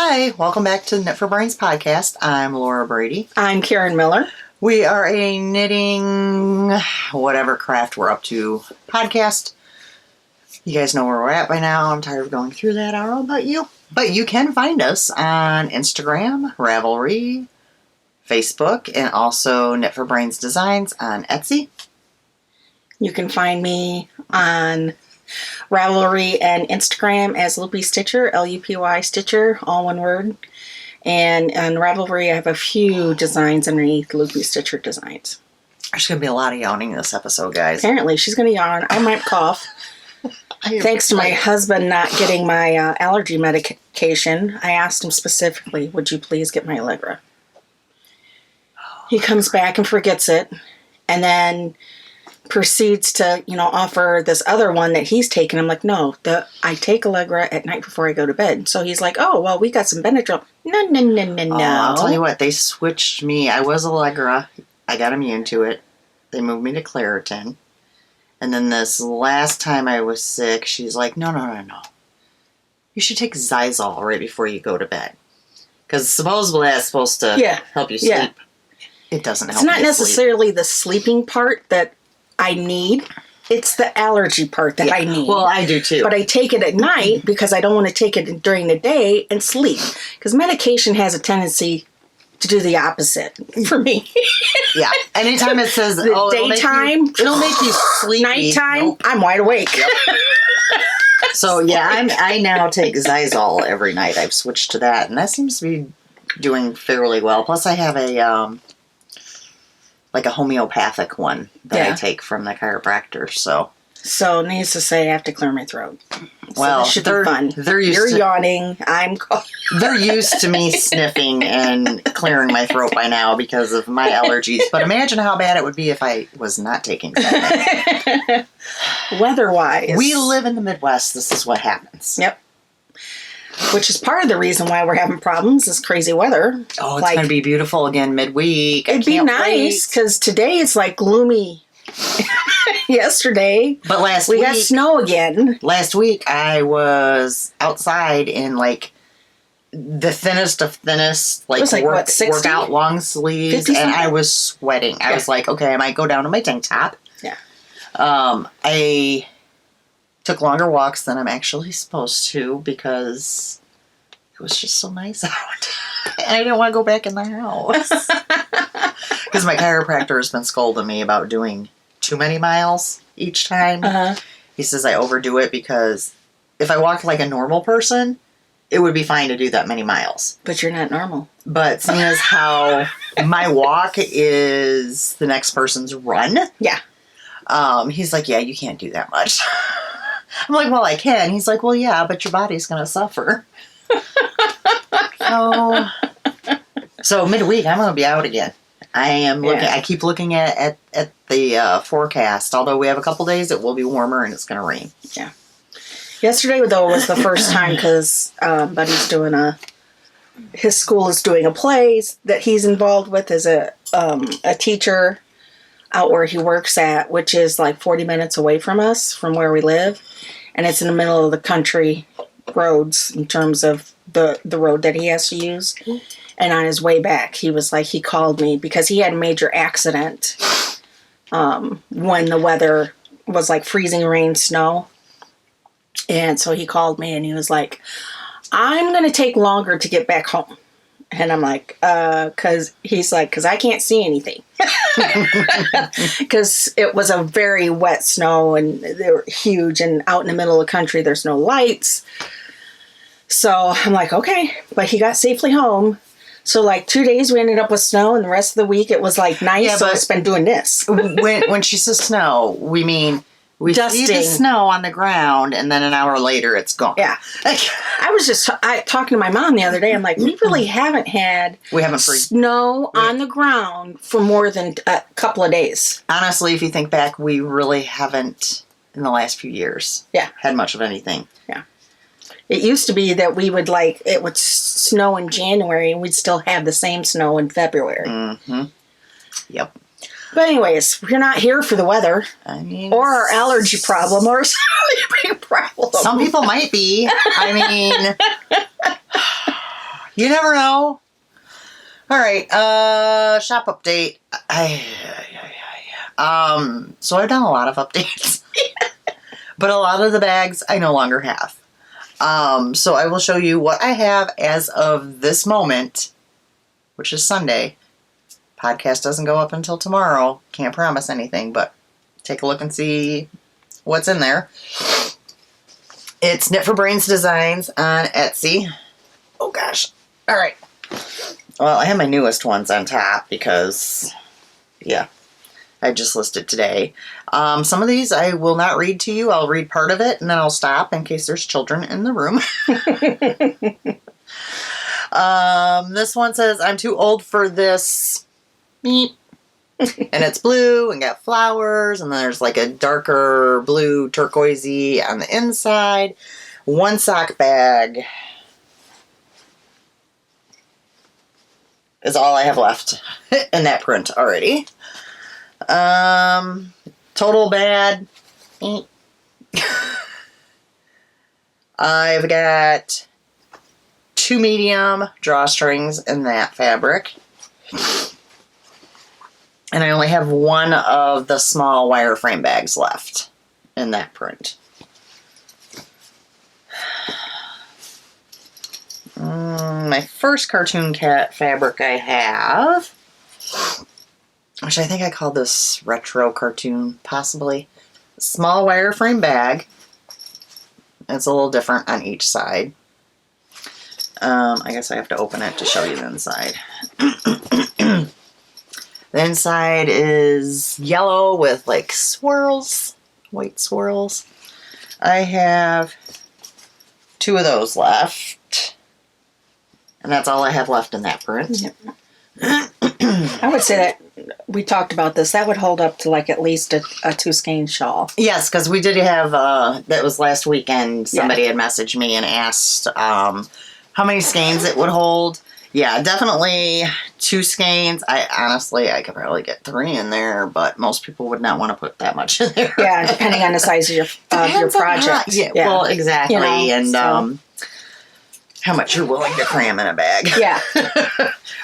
Hi, welcome back to the Knit for Brains podcast. I'm Laura Brady. I'm Karen Miller. We are a knitting, whatever craft we're up to podcast. You guys know where we're at by now. I'm tired of going through that. I don't know about you. But you can find us on Instagram, Ravelry, Facebook, and also Knit for Brains Designs on Etsy. You can find me on Ravelry and Instagram as Loopy Stitcher, Lupy Stitcher, all one word. And on Ravelry, I have a few designs underneath Loopy Stitcher designs. There's going to be a lot of yawning this episode, guys. Apparently, she's going to yawn. I might cough. Thanks to my husband not getting my allergy medication, I asked him specifically, would you please get my Allegra? He comes back and forgets it, and then proceeds to, offer this other one that he's taken. I'm like, no, I take Allegra at night before I go to bed. So he's like, oh, well, we got some Benadryl. No. I'll tell you what, they switched me. I was Allegra. I got immune to it. They moved me to Claritin. And then this last time I was sick, she's like, no. You should take Zysol right before you go to bed. Because supposedly that's supposed to help you sleep. Yeah. It doesn't help you sleep. It's not necessarily the sleeping part that I need. It's the allergy part that I need. Well, I do too. But I take it at night because I don't want to take it during the day and sleep. Because medication has a tendency to do the opposite for me. Yeah. Anytime it says daytime, it'll make you sleepy. Nighttime, I'm wide awake. Yep. So yeah, I now take Zysol every night. I've switched to that, and that seems to be doing fairly well. Plus, I have a homeopathic one that I take from the chiropractor. So needless to say, I have to clear my throat. Well, this should be fun. You're yawning. I'm. They're used to me sniffing and clearing my throat by now because of my allergies. But imagine how bad it would be if I was not taking something. Weather-wise, we live in the Midwest. This is what happens. Yep. Which is part of the reason why we're having problems is crazy weather. Oh, it's going to be beautiful again midweek. It'd be nice because today it's like gloomy. Yesterday, but last week we got snow again. Last week I was outside in the thinnest of thinnest, workout long sleeves, and I was sweating. I was like, okay, I might go down to my tank top. Yeah. I took longer walks than I'm actually supposed to because it was just so nice out, and I didn't want to go back in the house because my chiropractor has been scolding me about doing too many miles each time. He says I overdo it because if I walked like a normal person, it would be fine to do that many miles. But you're not normal. But seeing as how my walk is the next person's run, he's like, yeah, you can't do that much. I'm like, well, I can. He's like, well, yeah, but your body's going to suffer. So midweek, I'm going to be out again. I am looking. I keep looking at the forecast. Although we have a couple days, it will be warmer and it's going to rain. Yeah. Yesterday, though, was the first time because Buddy's doing his school is doing a play that he's involved with as a teacher out where he works at, which is like 40 minutes away from us, from where we live, and it's in the middle of the country roads in terms of the road that he has to use. And on his way back, he called me because he had a major accident when the weather was like freezing rain, snow. And so he called me and he was like, I'm going to take longer to get back home. And I'm like, because I can't see anything. Because it was a very wet snow and they were huge and out in the middle of the country, there's no lights. So I'm like, okay. But he got safely home. So 2 days we ended up with snow, and the rest of the week it was nice. Yeah, so it's been doing this. when she says snow, we mean we see the snow on the ground, and then an hour later it's gone. Yeah, I was just talking to my mom the other day. I'm like, we really haven't had snow on the ground for more than a couple of days. Honestly, if you think back, we really haven't in the last few years. Had much of anything. Yeah. It used to be that it would snow in January and we'd still have the same snow in February. Mm-hmm. Yep. But anyways, we're not here for the weather. Or our allergy problem or sleeping problem. Some people might be. You never know. All right, shop update. So I've done a lot of updates, but a lot of the bags I no longer have. So I will show you what I have as of this moment, which is Sunday. Podcast doesn't go up until tomorrow. Can't promise anything, but take a look and see what's in there. It's Knit for Brains Designs on Etsy. Oh gosh. All right. Well, I have my newest ones on top because, yeah, I just listed today. Some of these I will not read to you. I'll read part of it and then I'll stop in case there's children in the room. This one says, I'm too old for this. Beep. And it's blue and got flowers, and then there's like a darker blue turquoisey on the inside. One sock bag is all I have left in that print already. Total bad. I've got 2 medium drawstrings in that fabric. And I only have one of the small wireframe bags left in that print. My first cartoon cat fabric I have, which I think I call this retro cartoon, possibly. Small wireframe bag. It's a little different on each side. I guess I have to open it to show you the inside. The inside is yellow with like swirls, white swirls. I have 2 of those left. And that's all I have left in that print. Yep. I would say that we talked about this. That would hold up to like at least a 2 skein shawl. Yes, because we did have, that was last weekend, somebody had messaged me and asked how many skeins it would hold. Yeah, definitely 2 skeins. I could probably get 3 in there, but most people would not want to put that much in there. Yeah, depending on the size of your project. Yeah, well, exactly. You know, and so. How much you're willing to cram in a bag. Yeah.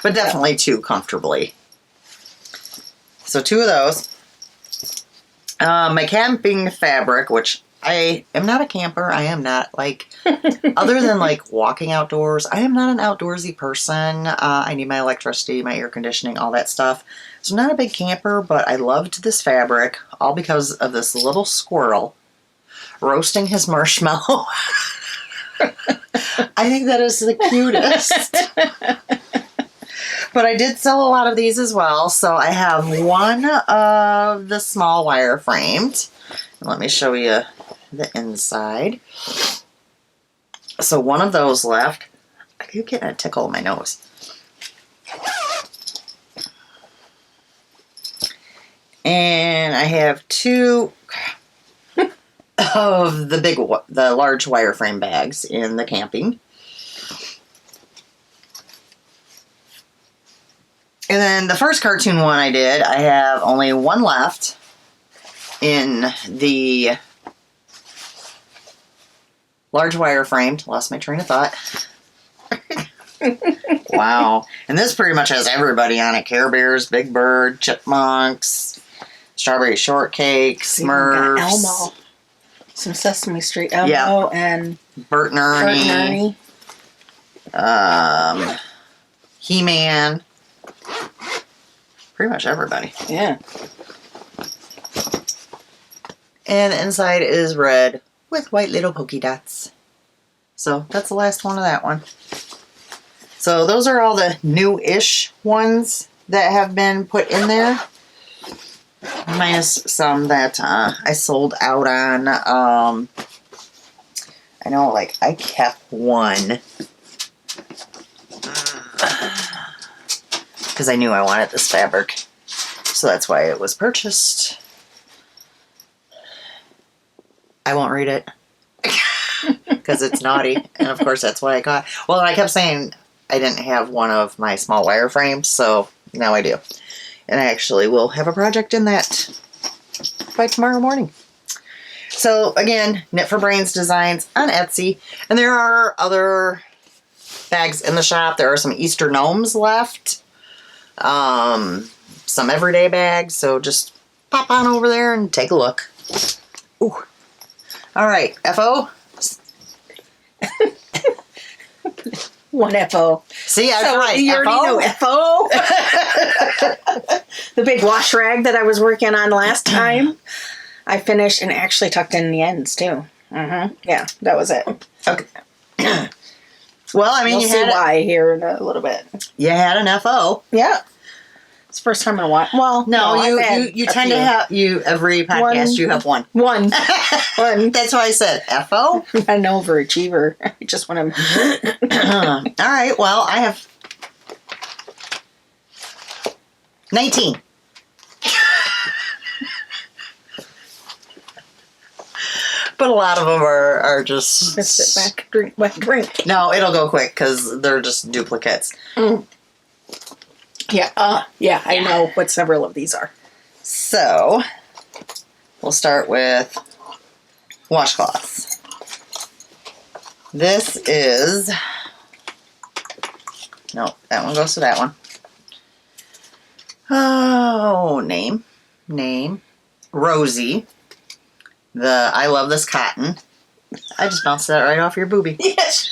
But definitely 2 comfortably. So 2 of those. My camping fabric, which I am not a camper. I am not like, other than like walking outdoors, I am not an outdoorsy person. I need my electricity, my air conditioning, all that stuff. So I'm not a big camper, but I loved this fabric, all because of this little squirrel roasting his marshmallow. I think that is the cutest. But I did sell a lot of these as well. So I have one of the small wireframed. Let me show you the inside. So one of those left. I keep getting a tickle in my nose. And I have 2 of the large wireframe bags in the camping. And then the first cartoon one I did, I have only one left in the large wireframed. Lost my train of thought. Wow. And this pretty much has everybody on it. Care Bears, Big Bird, Chipmunks, Strawberry Shortcake, Smurfs. Elmo. Some Sesame Street Elmo and Bert and Ernie. He-Man. Pretty much everybody. Yeah. And the inside is red with white little polka dots. So that's the last one of that one. So those are all the new-ish ones that have been put in there. Minus some that I sold out on. I know, like, I kept one. Because I knew I wanted this fabric. So that's why it was purchased. I won't read it. Because it's naughty. And of course that's why I got. Well, I kept saying I didn't have one of my small wireframes. So now I do. And I actually will have a project in that by tomorrow morning. So again, Knit for Brains Designs on Etsy. And there are other bags in the shop. There are some Easter gnomes left. Some everyday bags. So just pop on over there and take a look. Ooh. All right, FO. One FO. See, I was So right. you already know FO. The big wash rag that I was working on last time, I finished and actually tucked in the ends too. Yeah, that was it. Okay. Well, I mean, You'll see why here in a little bit. You had an FO. Yeah. It's the first time in a while. Well, No, I've had you a tend few. to have every podcast you have one. One. That's why I said FO. An overachiever. I just want to. All right. Well, I have 19. But a lot of them are just. Let's sit back, drink my drink. No, it'll go quick because they're just duplicates. Yeah, I know what several of these are. So, we'll start with washcloths. This is. No, that one goes to that one. Oh, name. Rosie. The I love this cotton. I just bounced that right off your boobie. Yes.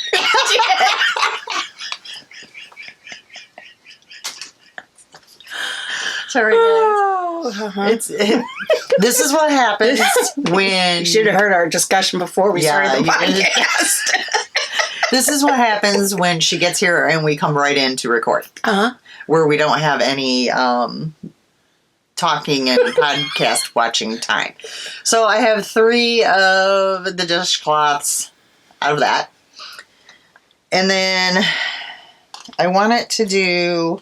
Sorry, guys. This is what happens when You should have heard our discussion before we started the you did. podcast. This is what happens when she gets here and we come right in to record. Where we don't have any talking and podcast watching time. So I have 3 of the dishcloths out of that. And then I wanted to do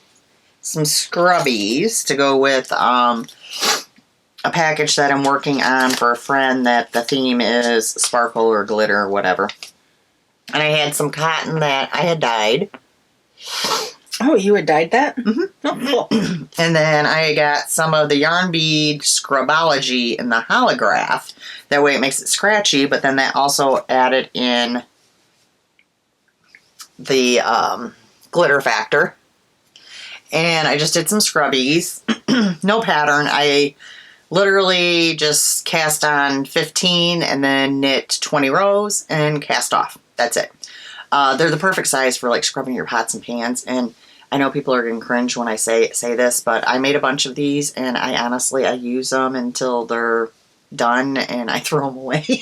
some scrubbies to go with a package that I'm working on for a friend that the theme is sparkle or glitter or whatever. And I had some cotton that I had dyed. Oh, you had dyed that? Mm-hmm. Oh, cool. And then I got some of the yarn bead scrubology in the holograph. That way it makes it scratchy, but then that also added in the glitter factor. And I just did some scrubbies. No pattern. I literally just cast on 15 and then knit 20 rows and cast off. That's it. They're the perfect size for like scrubbing your pots and pans. And I know people are going to cringe when I say this, but I made a bunch of these and I use them until they're done and I throw them away.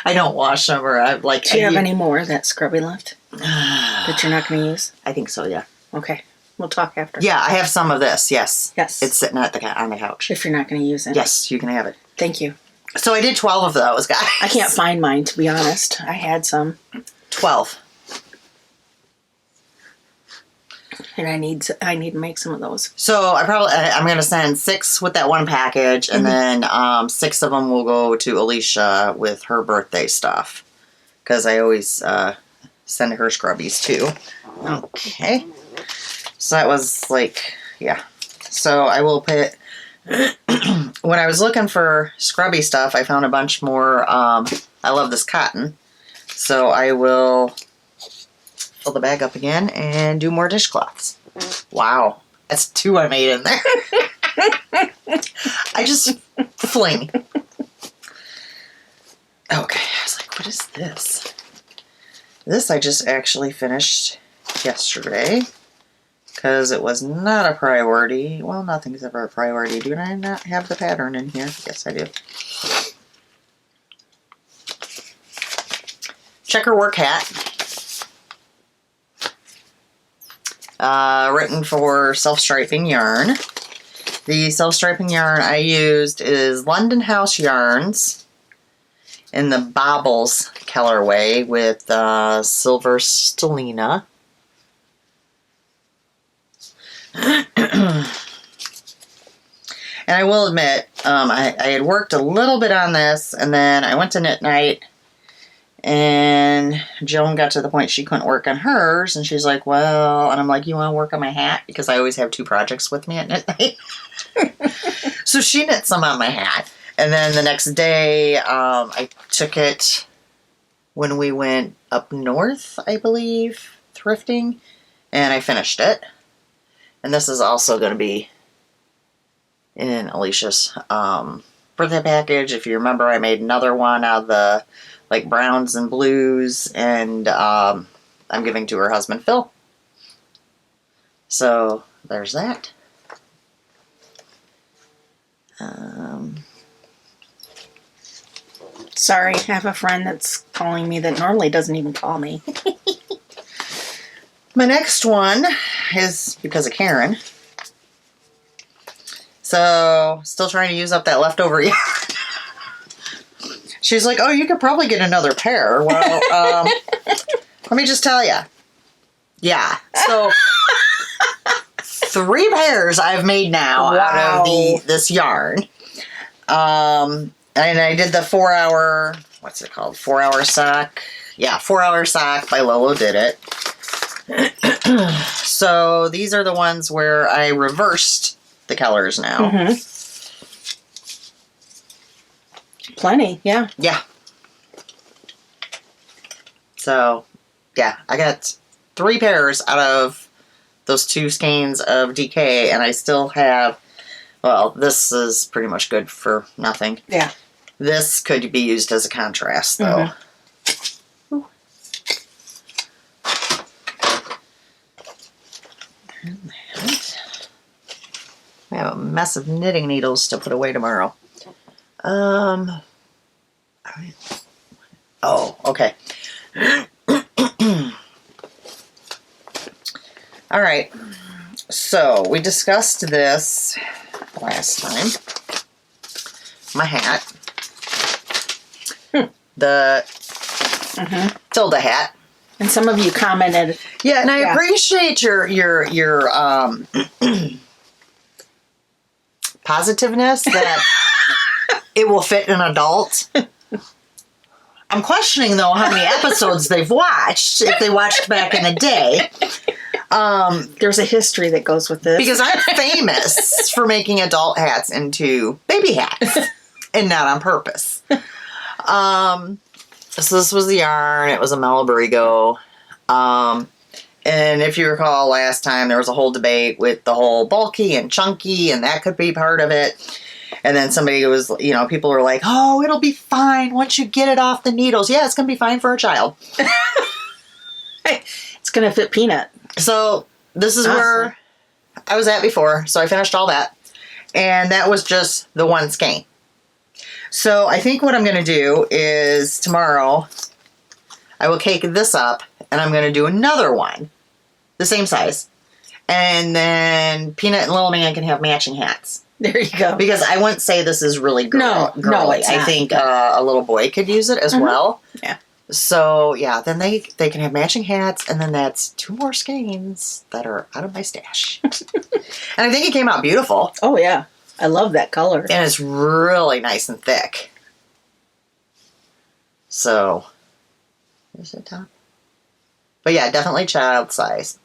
I don't wash them or I like. Do you have any more of that scrubby left that you're not going to use? I think so, yeah. Okay. We'll talk after. Yeah, I have some of this, yes. Yes. It's sitting on the couch. If you're not going to use it. Yes, you can have it. Thank you. So I did 12 of those, guys. I can't find mine, to be honest. I had some. 12. And I need to make some of those. So I'm going to send 6 with that one package, and then 6 of them will go to Alisha with her birthday stuff. Because I always send her scrubbies too. Okay. So that was like, yeah. So I will put, when I was looking for scrubby stuff, I found a bunch more, I love this cotton. So I will fill the bag up again and do more dishcloths. Wow. That's 2 I made in there. I just fling. Okay. I was like, what is this? This I just actually finished yesterday. Because it was not a priority. Well, nothing's ever a priority. Do I not have the pattern in here? Yes, I do. Checker work hat. Written for self-striping yarn. The self-striping yarn I used is London House Yarns in the Baubles colorway with silver stellina. And I will admit, I had worked a little bit on this, and then I went to knit night, and Joan got to the point she couldn't work on hers, and she's like, well, and I'm like, you want to work on my hat? Because I always have 2 projects with me at knit night. So she knit some on my hat. And then the next day, I took it when we went up north, I believe, thrifting, and I finished it. And this is also going to be in Alicia's birthday package. If you remember, I made another one out of the like browns and blues, and I'm giving to her husband Phil. So there's that. Sorry, I have a friend that's calling me that normally doesn't even call me. My next one is because of Karen. So, still trying to use up that leftover yarn. She's like, oh, you could probably get another pair. Well, let me just tell you. Yeah. So, 3 pairs I've made now out of this yarn. And I did the 4-hour, what's it called? 4-hour sock. Yeah, 4-hour sock by Lolo did it. So these are the ones where I reversed the colors now. Mm-hmm. Plenty, yeah. Yeah. So, yeah, I got 3 pairs out of those 2 skeins of DK, and I still have, well, this is pretty much good for nothing. Yeah. This could be used as a contrast, though. Mm-hmm. I have a mess of knitting needles to put away tomorrow. Oh, okay. All right. So, we discussed this last time. My hat. The Tilda hat. And some of you commented. Yeah, and I appreciate your positiveness that it will fit an adult. I'm questioning, though, how many episodes they've watched, if they watched back in the day. There's a history that goes with this. Because I'm famous for making adult hats into baby hats. And not on purpose. So this was the yarn. It was a Malabrigo. And if you recall last time, there was a whole debate with the whole bulky and chunky, and that could be part of it. And then somebody was, people were like, oh, it'll be fine once you get it off the needles. Yeah, it's going to be fine for a child. It's going to fit Peanut. So this is where I was at before. So I finished all that. And that was just the one skein. So I think what I'm going to do is tomorrow I will cake this up and I'm going to do another one, the same size. And then Peanut and Little Man can have matching hats. There you go. Because I wouldn't say this is really girly. No, it's I not. think a little boy could use it as well. Yeah. So, yeah, then they can have matching hats, and then that's 2 more skeins that are out of my stash. And I think it came out beautiful. Oh, yeah. I love that color. And it's really nice and thick. So, there's the top. But yeah, definitely child size.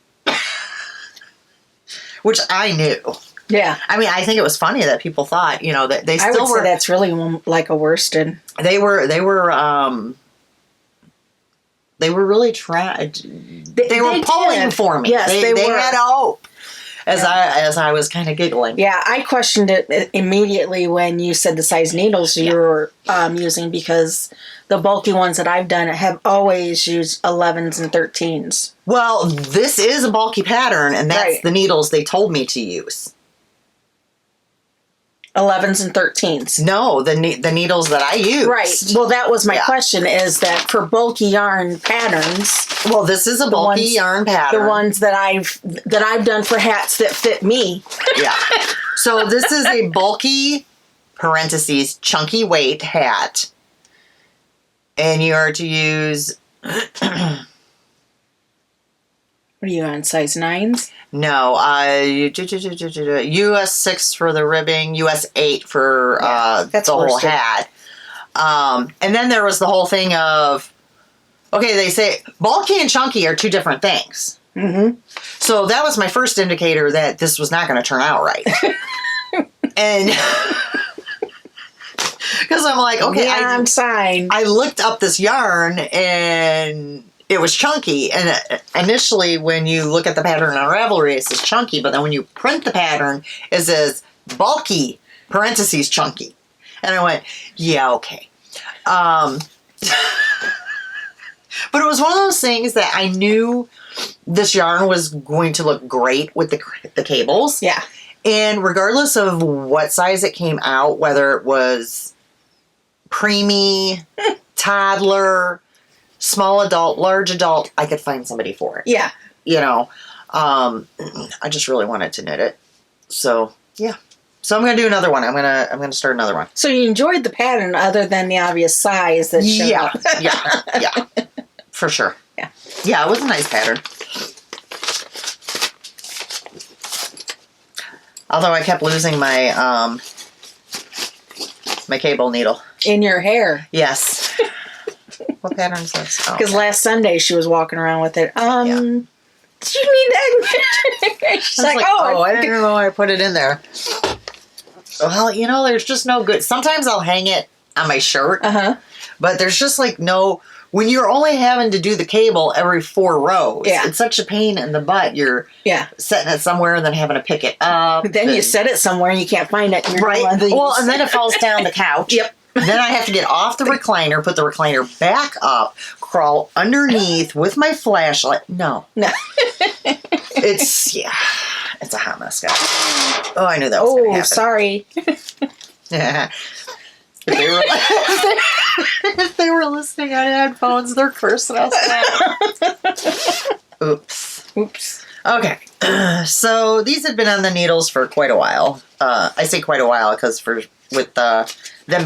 Which I knew. Yeah. I mean, I think it was funny that people thought, that they still say that's really like a worsted. They were really trying. They were pulling for me. Yes, they were. had hope. As I was kind of giggling. Yeah, I questioned it immediately when you said the size needles you were using, because the bulky ones that I've done have always used 11s and 13s. Well, this is a bulky pattern, and that's the needles they told me to use. 11s and 13s. No, the needles that I use. Right. Well, that was my question, is that for bulky yarn patterns. Well, this is a bulky yarn pattern. The ones that I've done for hats that fit me. Yeah. So this is a bulky, parentheses, chunky weight hat. And you are to use... What are you on, size 9s? No, US 6 for the ribbing, US 8 for the whole hat. And then there was the whole thing of, okay, they say bulky and chunky are 2 different things. Mm-hmm. So that was my first indicator that this was not going to turn out right. And because I'm like, okay, I'm fine. I looked up this yarn, and it was chunky. And initially, when you look at the pattern on Ravelry, it says chunky. But then when you print the pattern, it says bulky, parentheses, chunky. And I went, yeah, okay. But it was one of those things that I knew this yarn was going to look great with the cables. Yeah. And regardless of what size it came out, whether it was preemie, toddler, small adult, large adult, I could find somebody for it. Yeah. You know, I just really wanted to knit it. So, yeah. So I'm going to do another one. I'm going to start another one. So you enjoyed the pattern other than the obvious size that showed up. Yeah. For sure. Yeah. Yeah, it was a nice pattern. Although I kept losing my my cable needle. In your hair. Yes. What pattern is this? Because last Sunday she was walking around with it. Yeah. Do you need that? She's like, I didn't know I put it in there. Well, you know, there's just no good. Sometimes I'll hang it on my shirt. Uh-huh. But there's just like no... When you're only having to do the cable every 4 rows, it's such a pain in the butt. You're setting it somewhere and then having to pick it up. But then you set it somewhere and you can't find it. Right. Well, and then it falls down the couch. Yep. Then I have to get off the recliner, put the recliner back up, crawl underneath with my flashlight. No. It's a hot mess, guys. Oh, I knew that was going to happen. Sorry. Yeah. If they were listening on headphones, they're cursing us out. Oops. Okay. So these had been on the needles for quite a while. I say quite a while because with them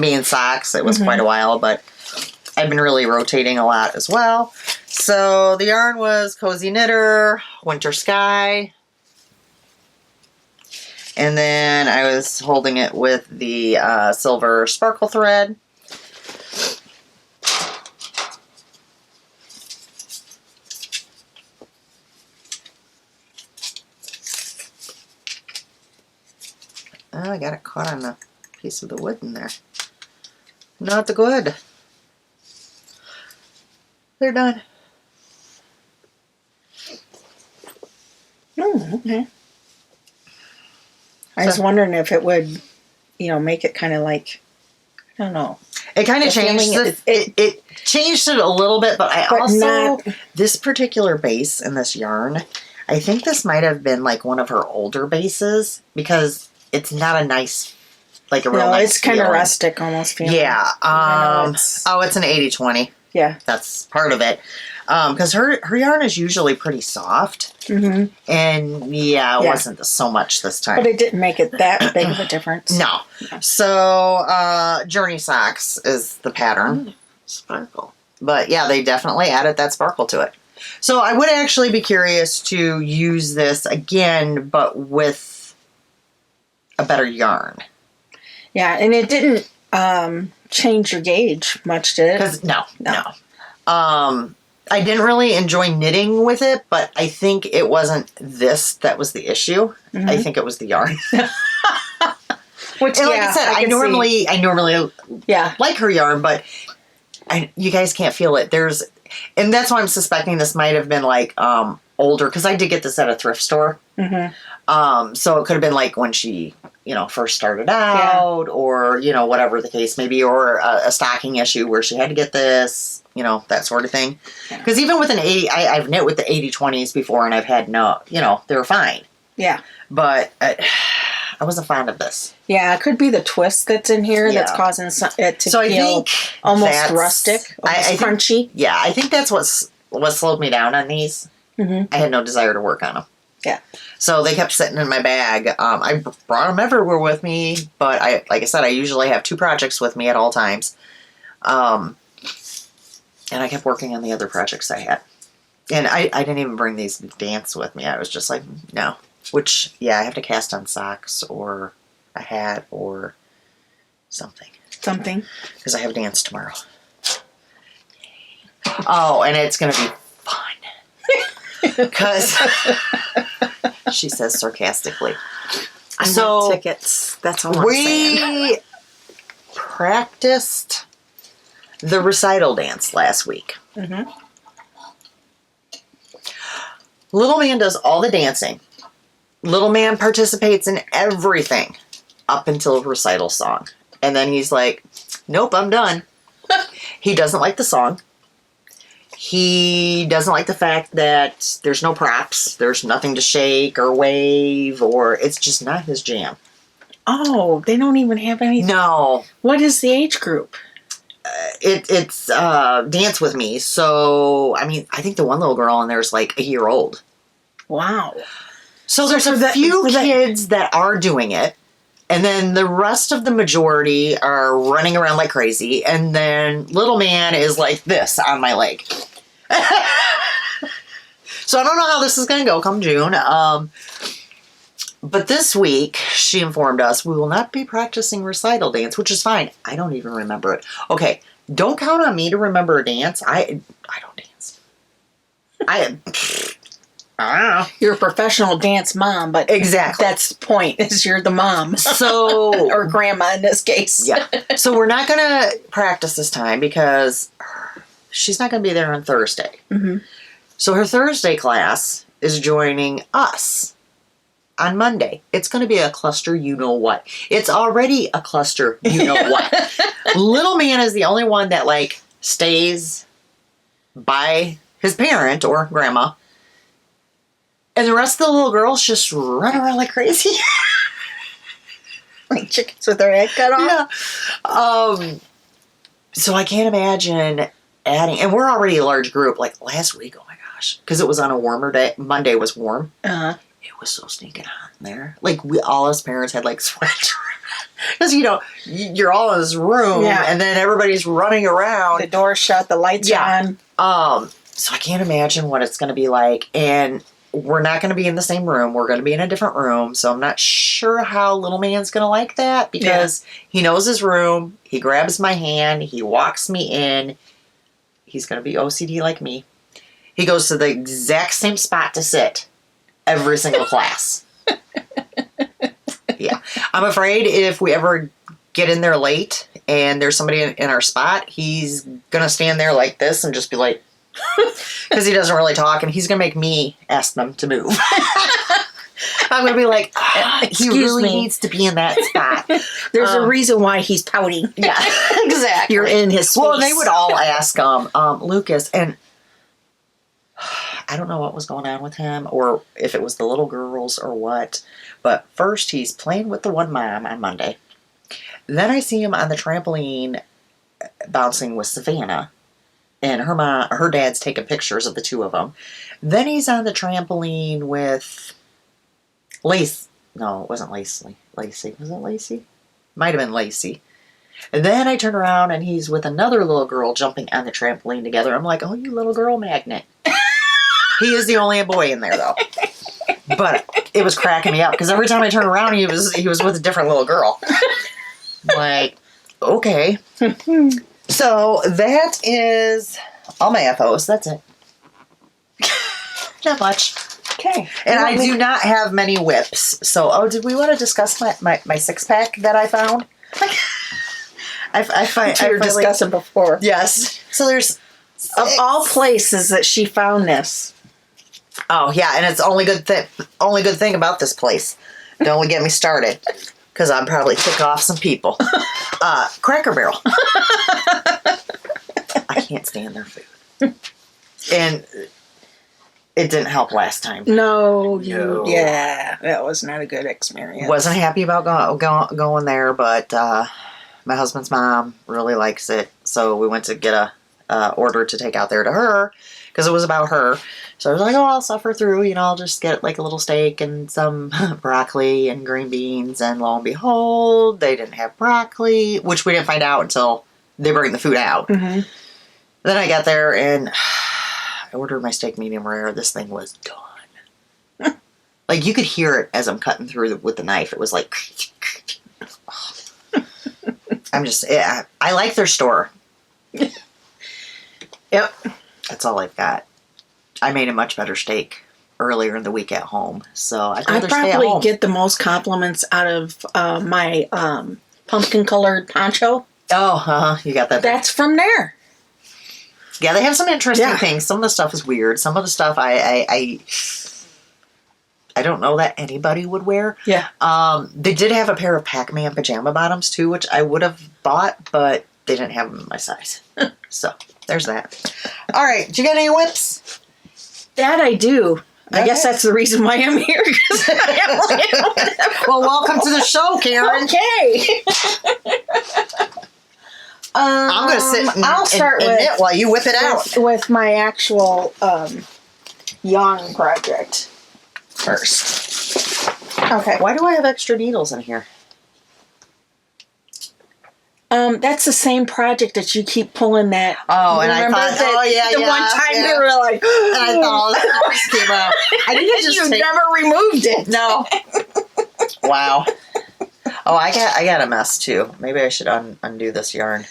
being socks, it was quite a while, but I've been really rotating a lot as well. So the yarn was Cozy Knitter, Winter Sky. And then I was holding it with the silver sparkle thread. Oh, I got it caught on a piece of the wood in there. Not good. They're done. Oh, okay. I was wondering if it would, make it kind of like, I don't know. It kind of changed it changed it a little bit, but also this particular base in this yarn, I think this might have been like one of her older bases because it's not a nice, like a real nice. It's kind of rustic almost feeling. Yeah. It's an 80-20. Yeah. That's part of it. Because her yarn is usually pretty soft. Mm-hmm. And it wasn't so much this time. But it didn't make it that big of a difference. No. So, Journey Socks is the pattern. Sparkle. But yeah, they definitely added that sparkle to it. So I would actually be curious to use this again, but with a better yarn. Yeah, and it didn't change your gauge much, did it? No. I didn't really enjoy knitting with it, but I think it wasn't this that was the issue. Mm-hmm. I think it was the yarn. Which, like I said, I normally like her yarn, but you guys can't feel it. And that's why I'm suspecting this might have been like older, because I did get this at a thrift store. Mm-hmm. So it could have been like when she, first started out, or whatever the case may be, or a stocking issue where she had to get this. That sort of thing. Because even with an 80, I've knit with the 80-20s before, and I've had they were fine. Yeah. But I wasn't fond of this. Yeah, it could be the twist that's in here that's causing it to feel almost rustic, almost crunchy. Yeah, I think that's what slowed me down on these. Mm-hmm. I had no desire to work on them. Yeah. So they kept sitting in my bag. I brought them everywhere with me, but like I said, I usually have 2 projects with me at all times. And I kept working on the other projects I had. And I didn't even bring these dance with me. I was just like, no. Which, I have to cast on socks or a hat or something. Because I have dance tomorrow. Oh, and it's going to be fun. Because, she says sarcastically. So, tickets. That's all I'm saying. We practiced the recital dance last week. Mm-hmm. Little man does all the dancing. Little man participates in everything up until recital song. And then he's like, nope, I'm done. He doesn't like the song. He doesn't like the fact that there's no props. There's nothing to shake or wave, or it's just not his jam. Oh, they don't even have any. No. What is the age group? It's Dance With Me. So, I mean, I think the one little girl in there is like a year old. Wow. So there's a few kids that are doing it. And then the rest of the majority are running around like crazy. And then little man is like this on my leg. So I don't know how this is going to go come June. But this week, she informed us we will not be practicing recital dance, which is fine. I don't even remember it. Okay, don't count on me to remember a dance. I don't dance. I don't know. You're a professional dance mom, but Exactly. that's the point, is you're the mom. So, or grandma in this case. yeah. So we're not going to practice this time because she's not going to be there on Thursday. Mm-hmm. So her Thursday class is joining us on Monday. It's going to be a cluster you-know-what. It's already a cluster you-know-what. Little man is the only one that, like, stays by his parent or grandma. And the rest of the little girls just run around like crazy. Like chickens with their head cut off. Yeah. So I can't imagine adding, and we're already a large group. Like last week, oh my gosh, because it was on a warmer day. Monday was warm. Uh-huh. It was so stinking hot in there. Like all us parents had like sweat. Because, you're all in this room, and then everybody's running around. The door's shut, the lights are on. So I can't imagine what it's going to be like. And we're not going to be in the same room. We're going to be in a different room. So I'm not sure how little man's going to like that because he knows his room. He grabs my hand. He walks me in. He's going to be OCD like me. He goes to the exact same spot to sit every single class. Yeah. I'm afraid if we ever get in there late and there's somebody in our spot, he's going to stand there like this and just be like, because he doesn't really talk, and he's going to make me ask them to move. I'm going to be like, he really needs to be in that spot. There's a reason why he's pouting. Yeah, exactly. You're in his space. Well, they would all ask Lucas, and I don't know what was going on with him, or if it was the little girls or what, but first he's playing with the one mom on Monday. Then I see him on the trampoline bouncing with Savannah. And her dad's taking pictures of the two of them. Then he's on the trampoline with Lacey. No, it wasn't Lacey. Lacey. Was it Lacey? Might have been Lacey. And then I turn around and he's with another little girl jumping on the trampoline together. I'm like, oh, you little girl magnet. He is the only boy in there, though. But it was cracking me up because every time I turn around, he was with a different little girl. Like, okay. So that is all my FOs. That's it. Not much. Okay. And I do not have many whips. So, did we want to discuss my six pack that I found? We were discussing before. Yes. So there's of all places that she found this. Oh yeah, and it's only good thing about this place. Don't get me started. Because I'd probably tick off some people. Cracker Barrel. I can't stand their food. And it didn't help last time. No. Yeah, that was not a good experience. Wasn't happy about going there, but my husband's mom really likes it. So we went to get a order to take out there to her. Because it was about her. So I was like, I'll suffer through. I'll just get like a little steak and some broccoli and green beans. And lo and behold, they didn't have broccoli, which we didn't find out until they bring the food out. Mm-hmm. Then I got there and I ordered my steak medium rare. This thing was done. Like you could hear it as I'm cutting through with the knife. It was like, I like their store. Yep. That's all I've got. I made a much better steak earlier in the week at home, so I'd rather stay at home. I probably get the most compliments out of my pumpkin-colored poncho. Oh, you got that. That's from there. Yeah, they have some interesting Yeah. things. Some of the stuff is weird. Some of the stuff I don't know that anybody would wear. Yeah. They did have a pair of Pac-Man pajama bottoms too, which I would have bought, but they didn't have them in my size. So there's that. All right, do you got any whips? That I do. I Okay. guess that's the reason why I'm here. Well, welcome to the show, Karen. Okay. I'm going to sit and, I'll start and with knit while you whip it out. with my actual yarn project first. Okay. Why do I have extra needles in here? That's the same project that you keep pulling that. Oh, and I remember thought, that yeah, the one time we were like, And I thought all the colors came out. I need to just you take... never removed it. No. Wow. Oh, I got a mess too. Maybe I should undo this yarn.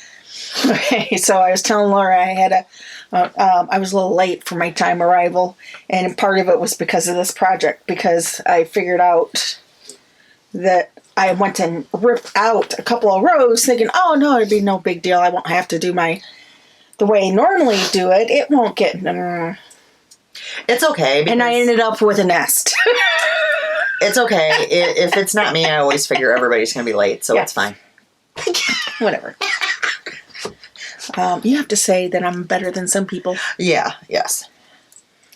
Okay, so I was telling Laura I had I was a little late for my time arrival, and part of it was because of this project, because I figured out that I went and ripped out a couple of rows thinking, oh no, it'd be no big deal. I won't have to do the way I normally do it. It won't get... It's okay. And I ended up with a nest. It's okay. If it's not me, I always figure everybody's going to be late, so Yeah. it's fine. Whatever. You have to say that I'm better than some people. Yeah, yes.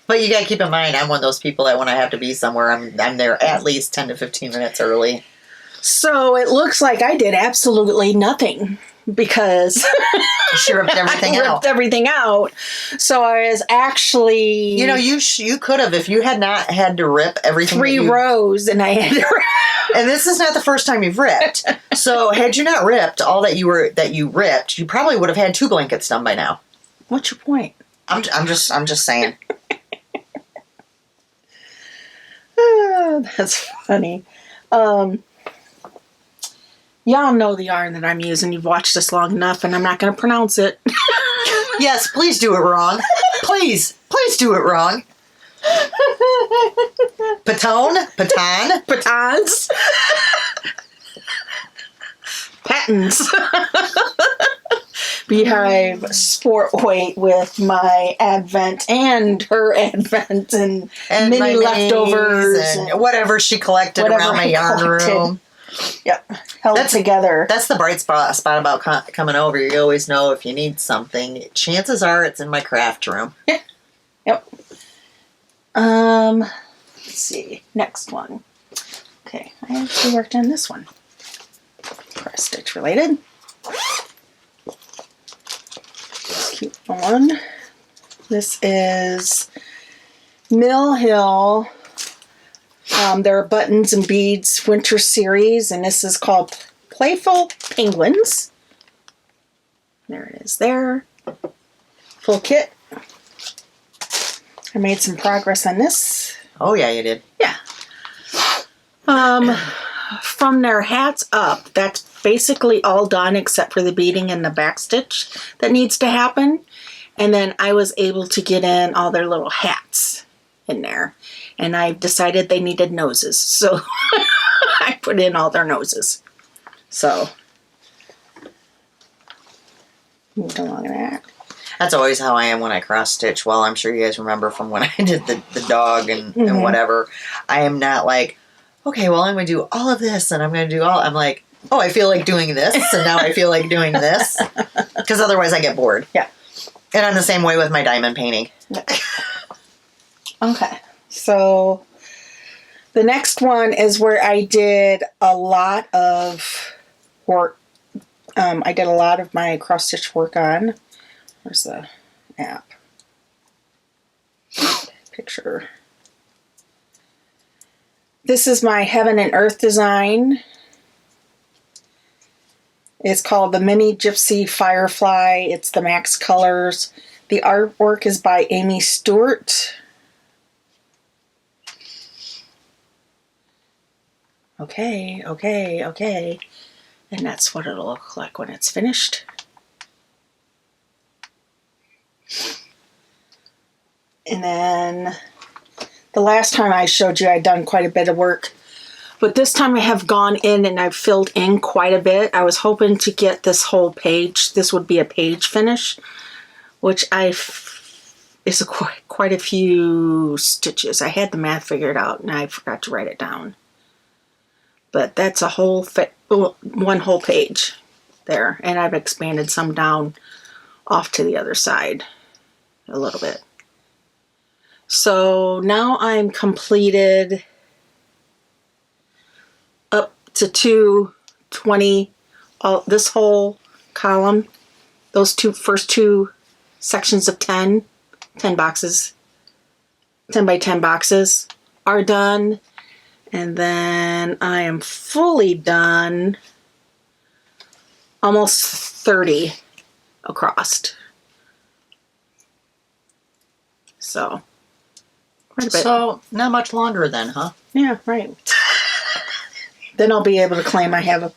But you got to keep in mind, I'm one of those people that when I have to be somewhere, I'm there at least 10 to 15 minutes early. So it looks like I did absolutely nothing because She ripped everything I out. ripped everything out. So I was actually You know, you could have, if you had not had to rip everything. 3 rows, and I had to And this is not the first time you've ripped. So had you not ripped all that you ripped, you probably would have had 2 blankets done by now. What's your point? I'm just saying. Oh, that's funny. Y'all know the yarn that I'm using. You've watched us long enough, and I'm not going to pronounce it. Yes, please do it wrong. Please do it wrong. Patan? Batons. Patents. Beehive sport weight with my advent and her advent and And mini my leftovers minis and and whatever she collected whatever around my I yarn collected. room. Yep, held together. That's the bright spot about coming over. You always know if you need something. Chances are it's in my craft room. Yep. Let's see. Next one. Okay, I actually worked on this one. Cross stitch related. Keep on. This is Mill Hill. There are buttons and beads winter series, and this is called Playful Penguins. There it is there. Full kit. I made some progress on this. Oh yeah, you did. Yeah. From their hats up, that's basically all done except for the beading and the back stitch that needs to happen. And then I was able to get in all their little hats in there. And I decided they needed noses. So I put in all their noses. So moved along that. That's always how I am when I cross stitch. Well, I'm sure you guys remember from when I did the dog and whatever. I am not like, okay, well, I'm going to do all of this and I'm going to do all. I'm like, oh, I feel like doing this, and now I feel like doing this. Because otherwise I get bored. Yeah. And I'm the same way with my diamond painting. Okay. So the next one is where I did a lot of work. I did a lot of my cross stitch work on. Where's the app? Picture. This is my Heaven and Earth design. It's called the Mini Gypsy Firefly. It's the Max Colors. The artwork is by Amy Stewart. Okay. And that's what it'll look like when it's finished. And then the last time I showed you, I'd done quite a bit of work. But this time I have gone in and I've filled in quite a bit. I was hoping to get this whole page. This would be a page finish. which is quite a few stitches. I had the math figured out and I forgot to write it down. But that's a whole one whole page there, and I've expanded some down off to the other side a little bit. So now I'm completed up to 220. This whole column, those first two sections of 10 boxes, 10 by 10 boxes are done. And then I am fully done, almost 30 across. So, quite a bit. So, not much longer then, huh? Yeah, right. Then I'll be able to claim I have a,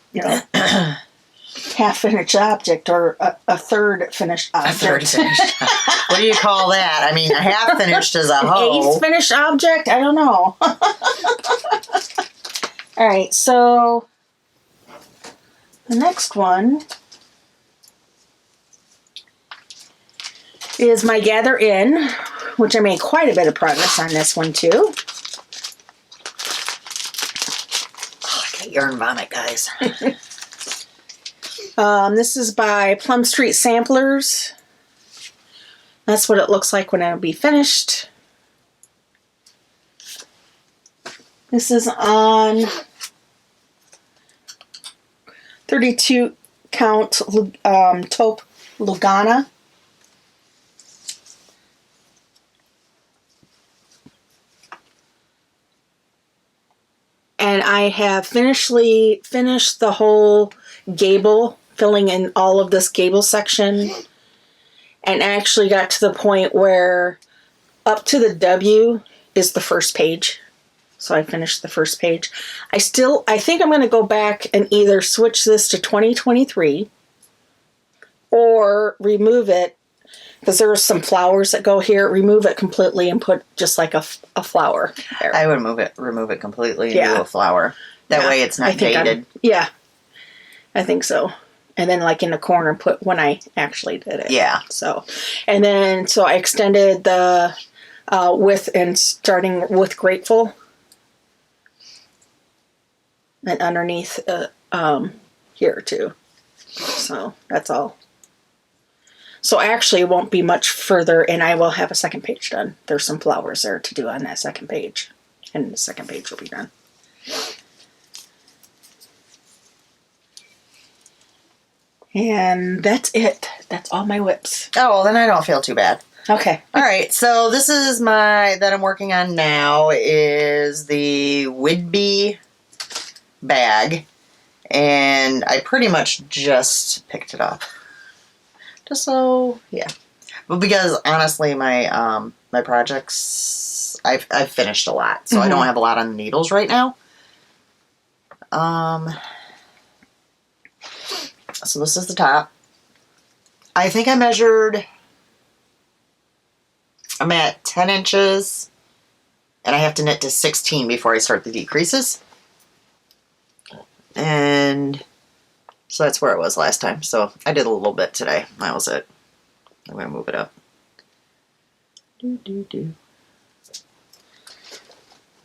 half-finished object or a third finished object. A third finished. What do you call that? I mean, a half finished is a hoe. Eighth finished object? I don't know. All right, so the next one is my gather in, which I made quite a bit of progress on this one too. Oh, I got yarn vomit, guys. This is by Plum Street Samplers. That's what it looks like when it'll be finished. This is on 32 count taupe Lugana. And I have finished the whole gable, filling in all of this gable section, and actually got to the point where up to the W is the first page. So I finished the first page. I think I'm going to go back and either switch this to 2023 or remove it, because there are some flowers that go here. Remove it completely and put just like a flower there. I would remove it completely and do a flower. That way it's not dated. Yeah, I think so. And then like in the corner put when I actually did it. Yeah. So, and then so I extended the width and starting with Grateful. And underneath here too. So that's all. So actually it won't be much further, and I will have a second page done. There's some flowers there to do on that second page. And the second page will be done. And that's it. That's all my whips. Oh, well, then I don't feel too bad. Okay. All right, so this is that I'm working on now is the Whidbey bag, and I pretty much just picked it up. Just so, yeah. But because honestly, my my projects, I've finished a lot, so I don't have a lot on the needles right now. So this is the top. I think I'm at 10 inches, and I have to knit to 16 before I start the decreases. And so that's where it was last time. So I did a little bit today. That was it. I'm going to move it up.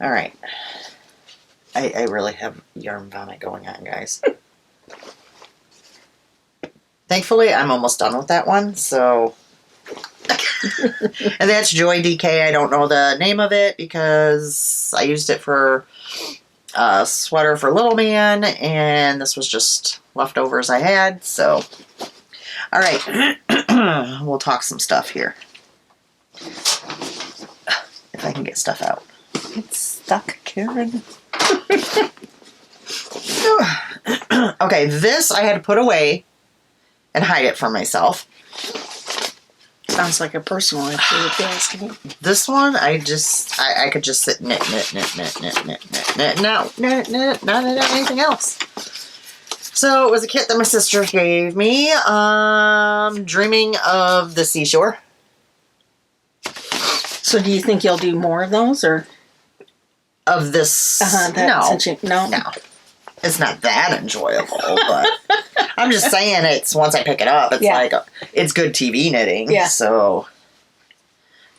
All right. I really have yarn vomit going on, guys. Thankfully, I'm almost done with that one, so... And that's Joy DK. I don't know the name of it because I used it for a sweater for Little Man, and this was just leftovers I had, so... Alright, we'll talk some stuff here. If I can get stuff out. It's stuck, Karen. Okay, this I had to put away and hide it from myself. Sounds like a personal issue if you ask me. This one, I could just sit knit, not anything else. So it was a kit that my sister gave me, Dreaming of the Seashore. So do you think you'll do more of those, or? Of this? No. No. it's not that enjoyable, but I'm just saying it's once I pick it up, it's like it's good TV knitting. Yeah. So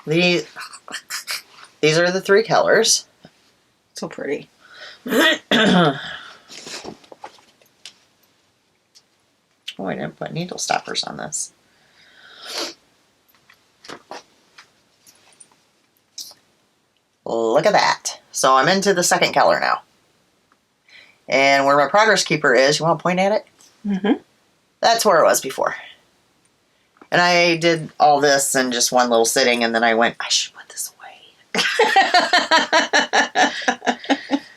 these are the 3 colors. So pretty. Oh, I didn't put needle stoppers on this. Look at that. So I'm into the 2nd color now. And where my progress keeper is, you want to point at it? Mm-hmm. That's where it was before. And I did all this in just one little sitting, and then I went, I should put this away.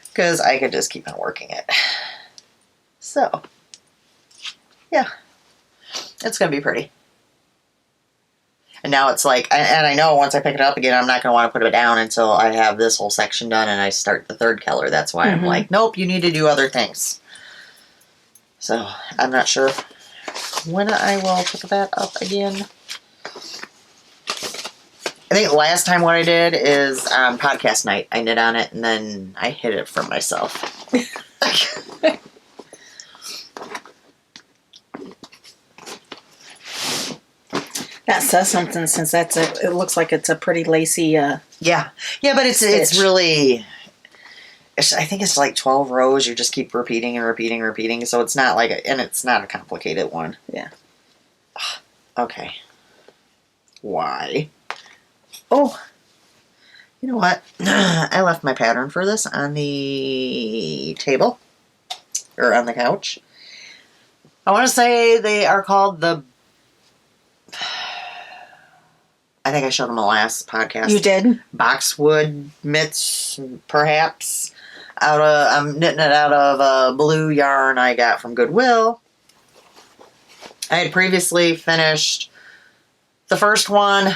Because I could just keep on working it. So, yeah. It's going to be pretty. And now it's like, and I know once I pick it up again, I'm not going to want to put it down until I have this whole section done and I start the 3rd color. That's why I'm like, nope, you need to do other things. So, I'm not sure when I will pick that up again. I think last time what I did is podcast night. I knit on it and then I hid it from myself. That says something since it looks like it's a pretty lacy Yeah, but it's really, I think it's like 12 rows. You just keep repeating and repeating and repeating. So it's not like, and it's not a complicated one. Yeah. Okay. Why? Oh, you know what? I left my pattern for this on the table, or on the couch. I want to say they are called the, I think I showed them the last podcast. You did? Boxwood mitts, perhaps. I'm knitting it out of blue yarn I got from Goodwill. I had previously finished the first one,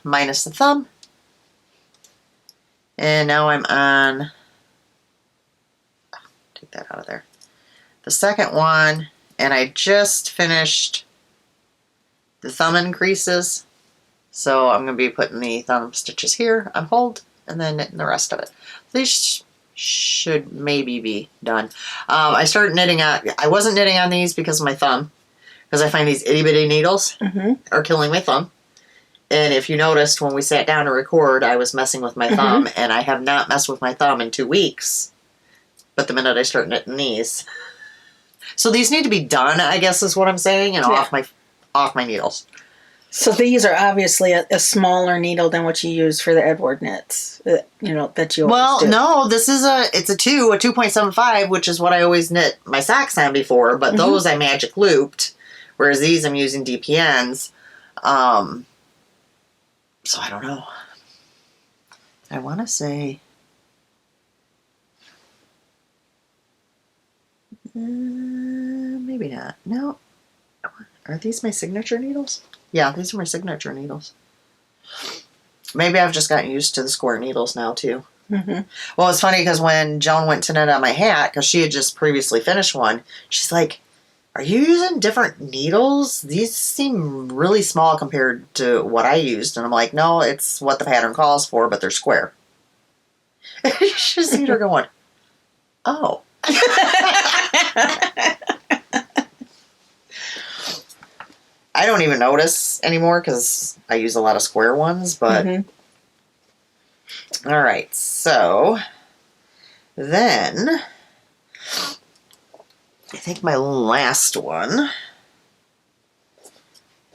minus the thumb. And now I'm on, take that out of there, the second one, and I just finished the thumb increases. So I'm going to be putting the thumb stitches here on hold and then knitting the rest of it. These should maybe be done. I started knitting on, I wasn't knitting on these because of my thumb, because I find these itty bitty needles are killing my thumb. And if you noticed when we sat down to record, I was messing with my thumb, and I have not messed with my thumb in 2 weeks. But the minute I start knitting these, so these need to be done, I guess is what I'm saying, and off my needles. So these are obviously a smaller needle than what you use for the Edward knits, that you always do. No, this is it's a 2.75, which is what I always knit my socks on before, but those I magic looped, whereas these I'm using DPNs. So I don't know. I want to say, maybe not. No. Are these my signature needles? Yeah, these are my signature needles. Maybe I've just gotten used to the square needles now, too. Well, it's funny because when Joan went to knit on my hat, because she had just previously finished one, she's like, are you using different needles? These seem really small compared to what I used. And I'm like, no, it's what the pattern calls for, but they're square. You should see her going, oh. I don't even notice anymore because I use a lot of square ones, but all right, so then I think my last one,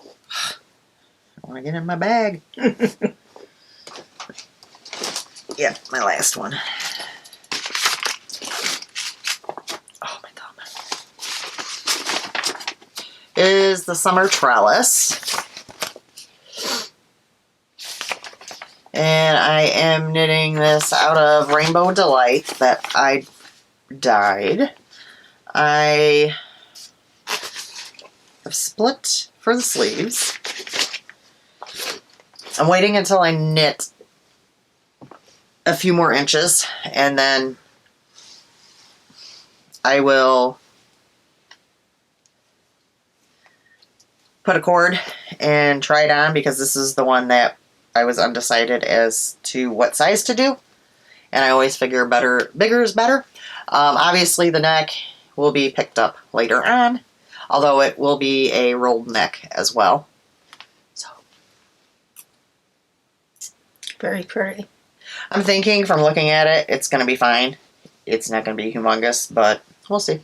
I want to get in my bag. Yeah, my last one. Oh, my thumb. Is the Summer Trellis. And I am knitting this out of Rainbow Delight that I dyed. I have split for the sleeves. I'm waiting until I knit a few more inches, and then I will put a cord and try it on, because this is the one that I was undecided as to what size to do. And I always figure bigger is better. Obviously the neck will be picked up later on, although it will be a rolled neck as well. So Very pretty. I'm thinking from looking at it, it's going to be fine. It's not going to be humongous, but we'll see.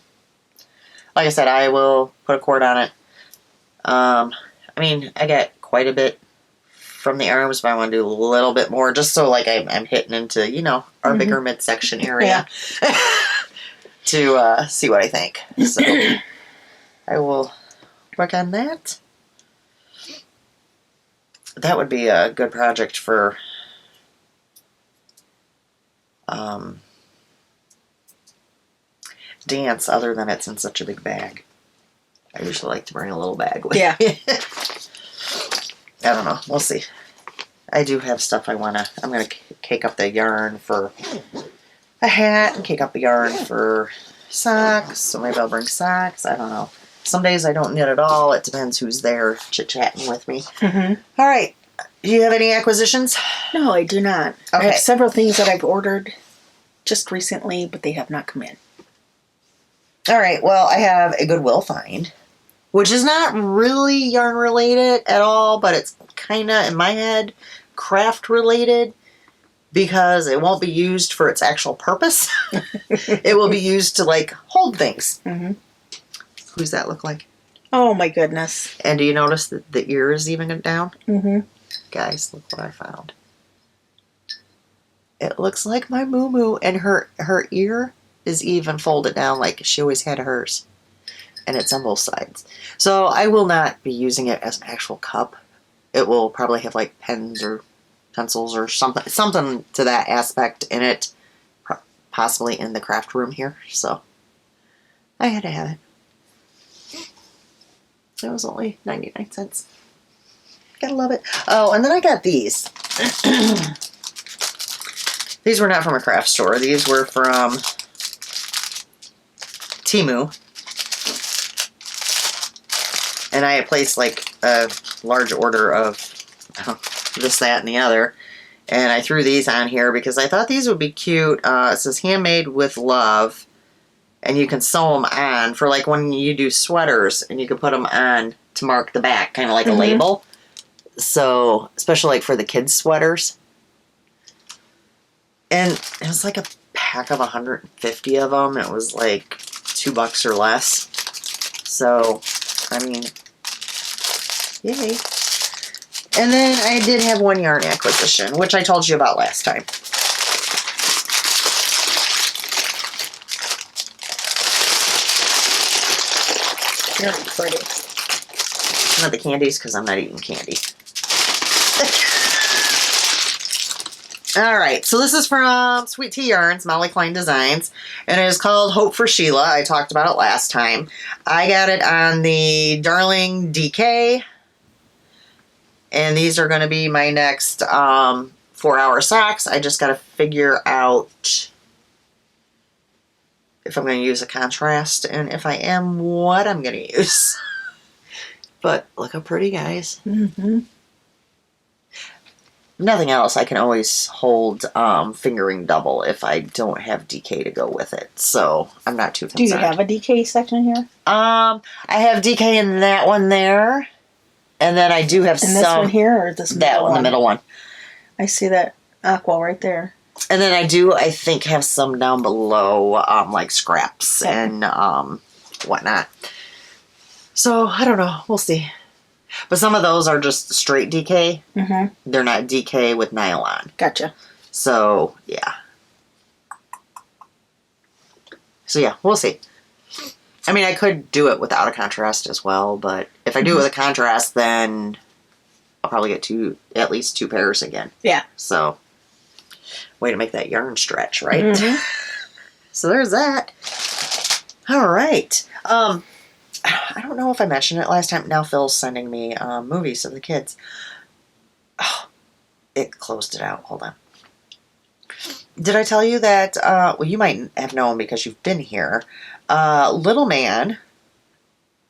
Like I said, I will put a cord on it. I mean, I got quite a bit from the arms, but I want to do a little bit more just so like I'm hitting into, you know, our bigger midsection area to see what I think. So I will work on that. That would be a good project for dance, other than it's in such a big bag. I usually like to bring a little bag with me. I don't know. We'll see. I do have stuff I'm going to cake up the yarn for a hat and cake up the yarn for socks. So maybe I'll bring socks. I don't know. Some days I don't knit at all. It depends who's there chit-chatting with me. Mm-hmm. All right. Do you have any acquisitions? No, I do not. Okay. I have several things that I've ordered just recently, but they have not come in. All right. Well, I have a Goodwill find, which is not really yarn related at all, but it's kind of, in my head, craft related because it won't be used for its actual purpose. It will be used to, like, hold things. Mm-hmm. Who's that look like? Oh, my goodness. And do you notice that the ear is even down? Mm-hmm. Guys, look what I found. It looks like my moo-moo, and her ear is even folded down like she always had hers. And it's on both sides. So I will not be using it as an actual cup. It will probably have like pens or pencils or something to that aspect in it, possibly in the craft room here. So I had to have it. It was only 99 cents. Gotta love it. Oh, and then I got these. These were not from a craft store. These were from Temu. And I had placed like a large order of this, that, and the other. And I threw these on here because I thought these would be cute. It says handmade with love. And you can sew them on for like when you do sweaters, and you can put them on to mark the back, kind of like a label. So, especially like for the kids' sweaters. And it was like a pack of 150 of them. It was like $2 or less. So, I mean, yay. And then I did have one yarn acquisition, which I told you about last time. Very pretty. Not the candies, because I'm not eating candy. Alright, so this is from Sweet Tea Yarns, Molly Klein Designs, and it is called Hope for Sheila. I talked about it last time. I got it on the Darling DK, and these are going to be my next 4-hour socks. I just got to figure out if I'm going to use a contrast, and if I am, what I'm going to use. But look how pretty, guys. Mm-hmm. Nothing else, I can always hold fingering double if I don't have DK to go with it. So I'm not too concerned. Do you have a DK section here? I have DK in that one there. And then I do have in some. This one here or this middle that one? The middle one. I see that aqua right there. And then I do, I think, have some down below, like scraps and whatnot. So, I don't know. We'll see. But some of those are just straight DK. Mm-hmm. They're not DK with nylon. Gotcha. So, yeah. So, yeah, we'll see. I mean, I could do it without a contrast as well, but if I do it with a contrast, then I'll probably get at least two pairs again. Yeah. So, way to make that yarn stretch, right? Mm-hmm. So there's that. All right. I don't know if I mentioned it last time. Now Phil's sending me movies of the kids. Oh, it closed it out. Hold on. Did I tell you that, well, you might have known because you've been here. Little Man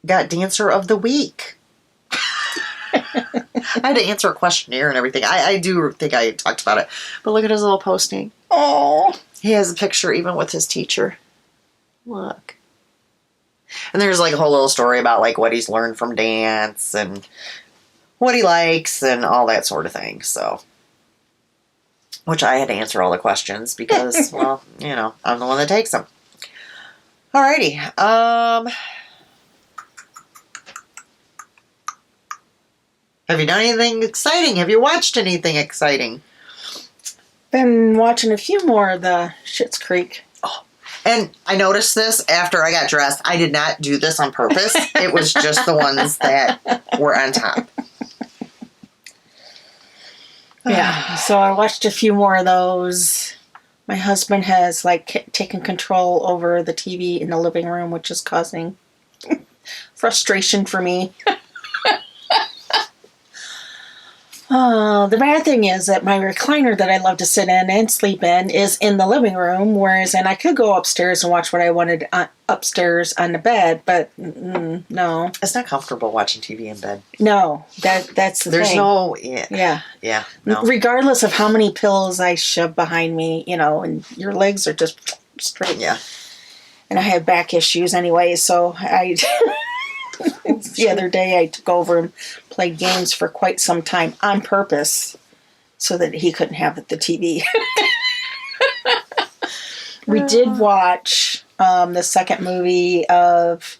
got Dancer of the Week. I had to answer a questionnaire and everything. I do think I talked about it. But look at his little posting. Oh. He has a picture even with his teacher. Look. And there's like a whole little story about like what he's learned from dance and what he likes and all that sort of thing. So, which I had to answer all the questions because, well, you know, I'm the one that takes them. Alrighty. Have you done anything exciting? Have you watched anything exciting? Been watching a few more of the Schitt's Creek. Oh, and I noticed this after I got dressed. I did not do this on purpose. It was just the ones that were on top. Yeah, so I watched a few more of those. My husband has like taken control over the TV in the living room, which is causing frustration for me. The bad thing is that my recliner that I love to sit in and sleep in is in the living room, whereas I could go upstairs and watch what I wanted upstairs on the bed, but no. It's not comfortable watching TV in bed. No, that's the There's thing. no... Yeah. No. Regardless of how many pillows I shove behind me, you know, and your legs are just straight. Yeah. And I have back issues anyway, so the other day I took over and played games for quite some time on purpose so that he couldn't have the TV. We did watch the second movie of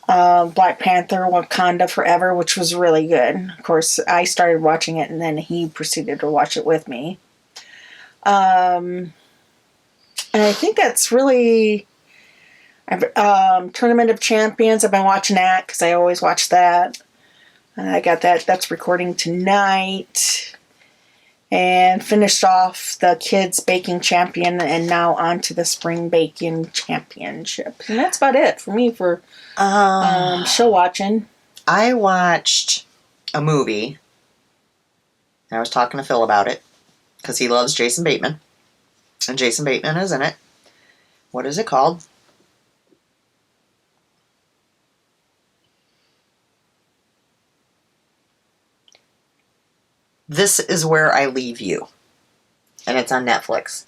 Black Panther Wakanda Forever, which was really good. Of course, I started watching it and then he proceeded to watch it with me. And I think that's really... Tournament of Champions, I've been watching that because I always watch that. And I got that's recording tonight. And finished off the Kids Baking Champion and now on to the Spring Baking Championship. And that's about it for me for show watching. I watched a movie. I was talking to Phil about it because he loves Jason Bateman. And Jason Bateman is in it. What is it called? This Is Where I Leave You. And it's on Netflix.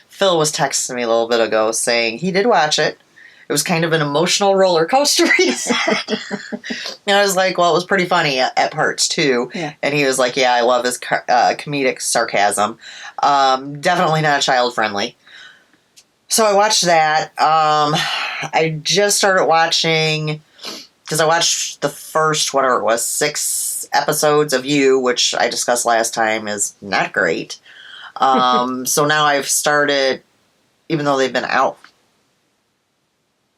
Phil was texting me a little bit ago saying he did watch it. It was kind of an emotional roller coaster, he said. And I was like, well, it was pretty funny at parts, too. Yeah. And he was like, yeah, I love his comedic sarcasm. Definitely not child-friendly. So I watched that. I just started watching... Because I watched the first, whatever it was, 6 episodes of You, which I discussed last time is not great. So now I've started, even though they've been out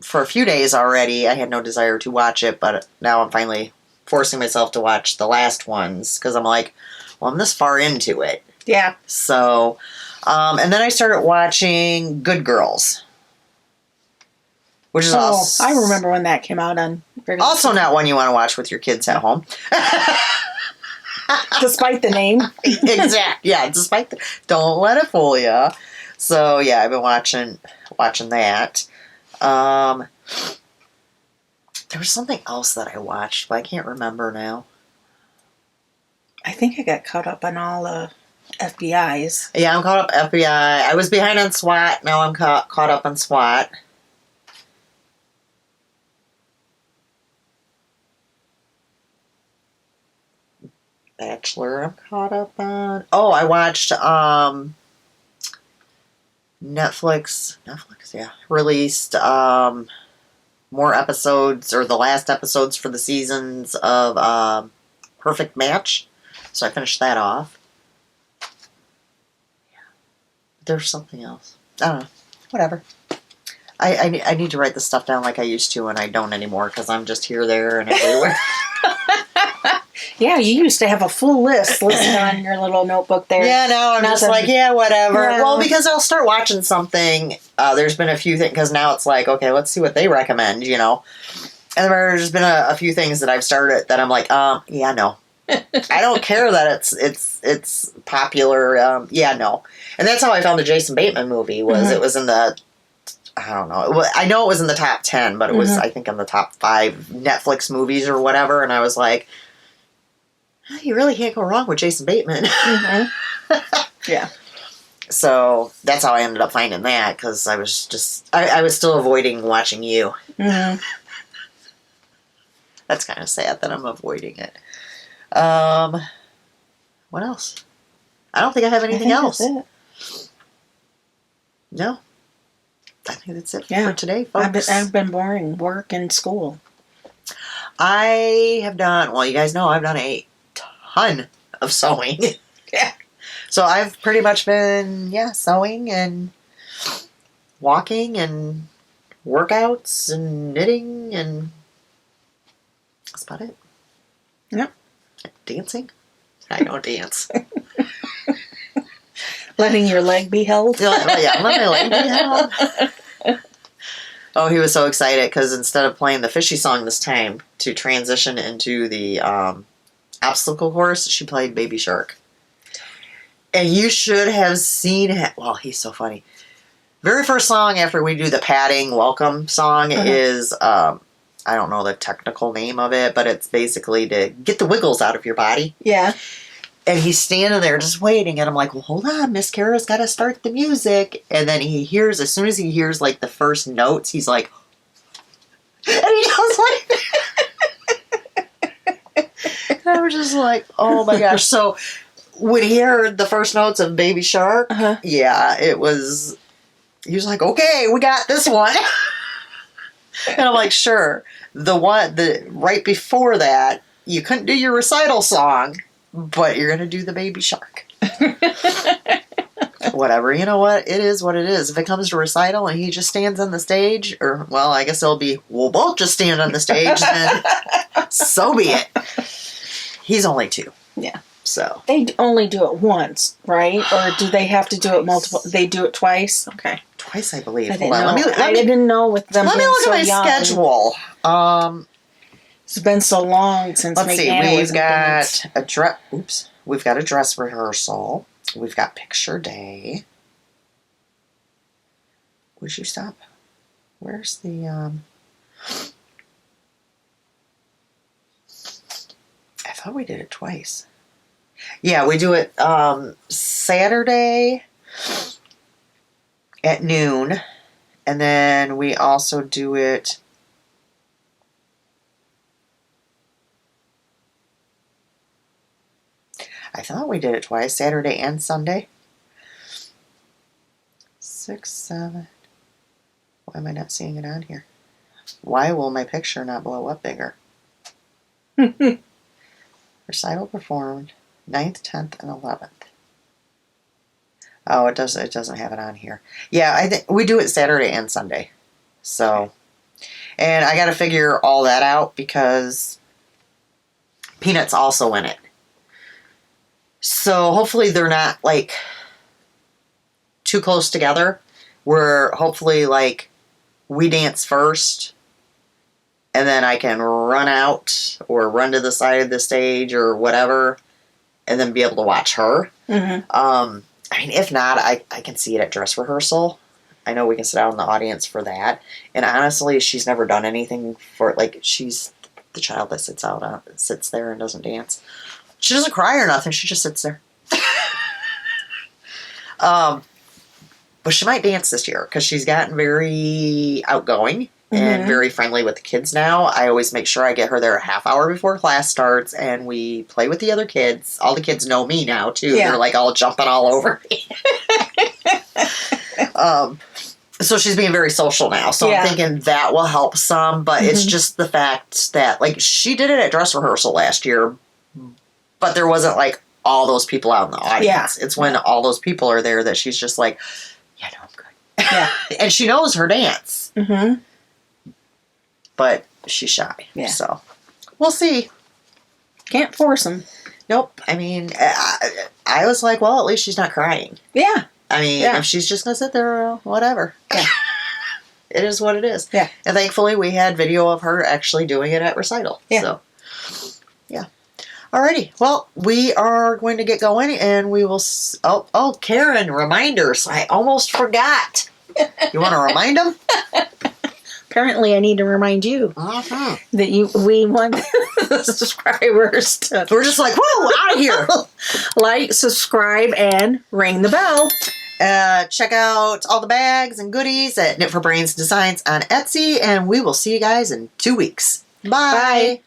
for a few days already, I had no desire to watch it, but now I'm finally forcing myself to watch the last ones, because I'm like, well, I'm this far into it. Yeah. So, and then I started watching Good Girls. Which is also... I remember when that came out on... Also not one you want to watch with your kids at home. Despite the name. Exactly. Yeah, despite the... Don't let it fool you. So, yeah, I've been watching that. There was something else that I watched, but I can't remember now. I think I got caught up on all the FBI's. Yeah, I'm caught up FBI. I was behind on SWAT. Now I'm caught up on SWAT. Bachelor I'm caught up on. Oh, I watched Netflix, yeah, released more episodes, or the last episodes for the seasons of Perfect Match. So I finished that off. Yeah. There's something else. I don't know. Whatever. I need to write this stuff down like I used to, and I don't anymore because I'm just here, there, and everywhere. Yeah, you used to have a full list listed on your little notebook there. Yeah, now I'm just like, yeah, whatever. Yeah. Well, because I'll start watching something. There's been a few things, because now it's like, okay, let's see what they recommend, you know. And there's been a few things that I've started that I'm like, yeah, no. I don't care that it's popular. Yeah, no. And that's how I found the Jason Bateman movie, was it was in the... I don't know. I know it was in the top 10, but it was, I think, in the top 5 Netflix movies or whatever. And I was like, oh, you really can't go wrong with Jason Bateman. Yeah. So that's how I ended up finding that, because I was just, I was still avoiding watching you. Mm-hmm. That's kind of sad that I'm avoiding it. What else? I don't think I have anything else. That's it. No. I think that's it Yeah. for today, folks. I've been boring. Work and school. I have done, well, you guys know I've done a ton of sewing. Yeah. So I've pretty much been, sewing and walking and workouts and knitting, and that's about it. Yep. Dancing? I don't dance. Letting your leg be held. Yeah, let my leg be held. Oh, he was so excited because instead of playing the fishy song this time to transition into the obstacle course, she played Baby Shark. And you should have seen it. Well, he's so funny. Very first song after we do the padding welcome song is, I don't know the technical name of it, but it's basically to get the wiggles out of your body. Yeah. And he's standing there just waiting, and I'm like, well, hold on, Miss Kara's got to start the music. And then he hears, as soon as he hears, like, the first notes, he's like, and he does like, and I was just like, oh my gosh. So when he heard the first notes of Baby Shark, yeah, it was, he was like, okay, we got this one. And I'm like, sure. The right before that, you couldn't do your recital song, but you're going to do the Baby Shark. Whatever. You know what? It is what it is. If it comes to recital and he just stands on the stage, or, well, I guess it'll be, we'll both just stand on the stage, then so be it. He's only 2. Yeah. So. They only do it once, right? Or do they have to do it multiple? They do it twice? Okay. Twice, I believe. I Hold on. I didn't know with them Let me being look so at my young. schedule. It's been so long since Let's see. Anna We've was in got dance. a dress. Oops. We've got a dress rehearsal. We've got picture day. Would you stop? Where's the I thought we did it twice. Yeah, we do it Saturday at noon, and then we also do it I thought we did it twice, Saturday and Sunday. 6, 7. Why am I not seeing it on here? Why will my picture not blow up bigger? Recital performed 9th, 10th, and 11th. Oh, it doesn't have it on here. Yeah, I think we do it Saturday and Sunday. So, and I got to figure all that out because Peanut's also in it. So hopefully they're not like too close together. Where hopefully like we dance first, and then I can run out or run to the side of the stage or whatever, and then be able to watch her. Mm-hmm. I mean, if not, I can see it at dress rehearsal. I know we can sit out in the audience for that. And honestly, she's never done anything for, like, she's the child that sits there and doesn't dance. She doesn't cry or nothing. She just sits there. But she might dance this year because she's gotten very outgoing and very friendly with the kids now. I always make sure I get her there a half hour before class starts, and we play with the other kids. All the kids know me now, too. Yeah. They're, like, all jumping all over me. So she's being very social now. So I'm thinking that will help some, but it's just the fact that, like, she did it at dress rehearsal last year, but there wasn't, like, all those people out in the audience. Yeah. It's when all those people are there that she's just like, yeah, no, I'm good. Yeah. And she knows her dance. Mm-hmm. But she's shy. Yeah. So we'll see. Can't force them. Nope. I mean, I was like, well, at least she's not crying. Yeah. I mean, if she's just going to sit there, whatever. Yeah. It is what it is. Yeah. And thankfully, we had video of her actually doing it at recital. Yeah. So, yeah. Alrighty. Well, we are going to get going, and we will... Oh, Karen, reminders. I almost forgot. You want to remind them? Apparently, I need to remind you that we want the subscribers to... We're just like, whoa, out of here. Like, subscribe, and ring the bell. Check out all the bags and goodies at Knit for Brains Designs on Etsy, and we will see you guys in 2 weeks. Bye. Bye.